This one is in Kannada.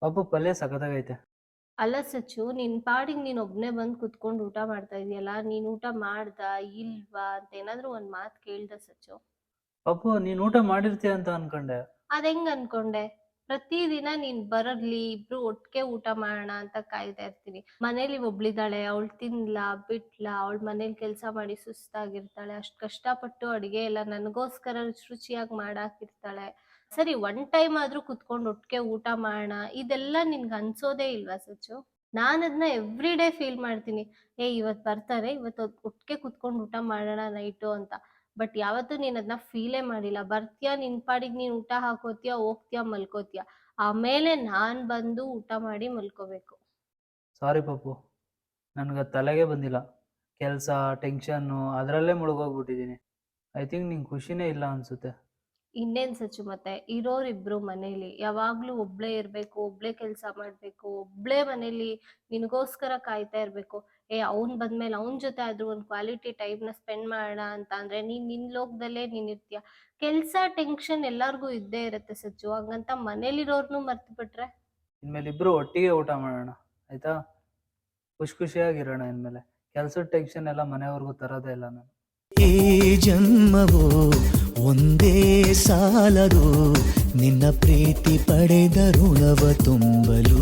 ಪಪ್ಪು ಪಲ್ಯ ಸಖತ್ತಾಗೈತೆ. ಅಲ್ಲ ಸಚ್ಚು, ನಿನ್ ಪಾಡಿಗೆ ನೀನ್ ಒಬ್ನೇ ಬಂದ್ ಕುತ್ಕೊಂಡು ಊಟ ಮಾಡ್ತಾ ಇದೀಯಲ್ಲ, ನೀನ್ ಊಟ ಮಾಡ್ದಾ ಇಲ್ವಾ ಅಂತ ಏನಾದ್ರೂ ಒಂದ್ ಮಾತ್ ಕೇಳ್ದ ಸಚ್ಚು? ಪಪ್ಪು ನೀನ್ ಊಟ ಮಾಡಿರ್ತೀಯ ಅಂತ ಅನ್ಕೊಂಡೆ. ಅದೆಂಗ್ ಅನ್ಕೊಂಡೆ? ಪ್ರತಿದಿನ ನೀನ್ ಬರಲಿ ಇಬ್ರು ಒಟ್ಟಿಗೆ ಊಟ ಮಾಡೋಣ ಅಂತ ಕಾಯ್ತಾ ಇರ್ತೀನಿ. ಮನೇಲಿ ಒಬ್ಳಿದಾಳೆ, ಅವಳು ತಿನ್ಲಾ ಬಿಟ್ಲಾ, ಅವಳ ಮನೇಲಿ ಕೆಲಸ ಮಾಡಿ ಸುಸ್ತಾಗಿರ್ತಾಳೆ, ಅಷ್ಟ್ ಕಷ್ಟಪಟ್ಟು ಅಡಿಗೆ ಎಲ್ಲ ನನಗೋಸ್ಕರ ರುಚಿ ರುಚಿಯಾಗಿ ಮಾಡಾಕಿರ್ತಾಳೆ. ಸರಿ, ಒನ್ ಟೈಮ್ ಆದ್ರೂ ಕುತ್ಕೊಂಡು ಒಟ್ಟಿಗೆ ಊಟ ಮಾಡೋಣ, ಇದೆಲ್ಲ ನಿನ್ಗೆ ಅನ್ಸೋದೇ ಇಲ್ವಾ ಸಚ್ಚು? ನಾನು ಅದನ್ನ ಎವ್ರಿ ಡೇ ಫೀಲ್ ಮಾಡ್ತೀನಿ. ಇವತ್ತು ಬರ್ತಾರೆ, ಇವತ್ತು ಒಟ್ಟಿಗೆ ಕುತ್ಕೊಂಡು ಊಟ ಮಾಡೋಣ ನೈಟು ಅಂತ. ಬಟ್ ಯಾವತ್ತೂ ನೀನ್ ಅದನ್ನ ಫೀಲೇ ಮಾಡಿಲ್ಲ. ಬರ್ತೀಯ, ನಿನ್ ಪಾಡಿಗೆ ನೀನ್ ಊಟ ಹಾಕೋತೀಯ, ಹೋಗ್ತೀಯ, ಮಲ್ಕೋತೀಯ. ಆಮೇಲೆ ನಾನ್ ಬಂದು ಊಟ ಮಾಡಿ ಮಲ್ಕೋಬೇಕು. ಸಾರಿ ಪಪ್ಪು, ನನ್ಗೆ ತಲೆಗೆ ಬಂದಿಲ್ಲ. ಕೆಲಸ, ಟೆನ್ಷನ್ನು ಅದರಲ್ಲೇ ಮುಳುಗೋಗ್ಬಿಟ್ಟಿದ್ದೀನಿ. ಐ ಥಿಂಕ್ ನಿಂಗೆ ಖುಷಿನೇ ಇಲ್ಲ ಅನ್ಸುತ್ತೆ. ಇನ್ನೇನ್ ಸಚ್ಚು, ಮತ್ತೆ ಇರೋರಿಬ್ರು ಮನೇಲಿ ಯಾವಾಗ್ಲೂ ಒಬ್ಳೇ ಇರ್ಬೇಕು, ಒಬ್ಳೇ ಕೆಲ್ಸ ಮಾಡ್ಬೇಕು, ಒಬ್ಳೇ ಮನೇಲಿ ನಿನಗೋಸ್ಕರ ಕಾಯ್ತಾ ಇರ್ಬೇಕು. ಅವ್ನ್ ಬಂದ್ಮೇಲೆ ಅವ್ನ್ ಜೊತೆ ಆದ್ರೂ ಒಂದ್ ಕ್ವಾಲಿಟಿ ಟೈಮ್ ನ ಸ್ಪೆಂಡ್ ಮಾಡೋಣ ಅಂತ ಅಂದ್ರೆ ನೀನ್ ನಿನ್ ಲೋಕದಲ್ಲೇ ನೀನ್ ಇರ್ತೀಯ. ಕೆಲ್ಸ ಟೆನ್ಷನ್ ಎಲ್ಲಾರ್ಗೂ ಇದ್ದೇ ಇರತ್ತೆ ಸಚ್ಚು, ಹಂಗಂತ ಮನೇಲಿರೋರ್ನು ಮರ್ತು ಬಿಟ್ರೆ? ಇನ್ಮೇಲೆ ಇಬ್ರು ಒಟ್ಟಿಗೆ ಊಟ ಮಾಡೋಣ, ಆಯ್ತಾ? ಖುಷಿಯಾಗಿರೋಣ ಇನ್ಮೇಲೆ. ಕೆಲ್ಸದ ಟೆನ್ಷನ್ ಎಲ್ಲ ಮನೆವರೆಗೂ ತರೋದೇ ಇಲ್ಲ ನಾನು. ಈ ಜನ್ಮವು ಒಂದೇ ಸಾಲದು, ನಿನ್ನ ಪ್ರೀತಿ ಪಡೆದ ಋಣವ ತುಂಬಲು.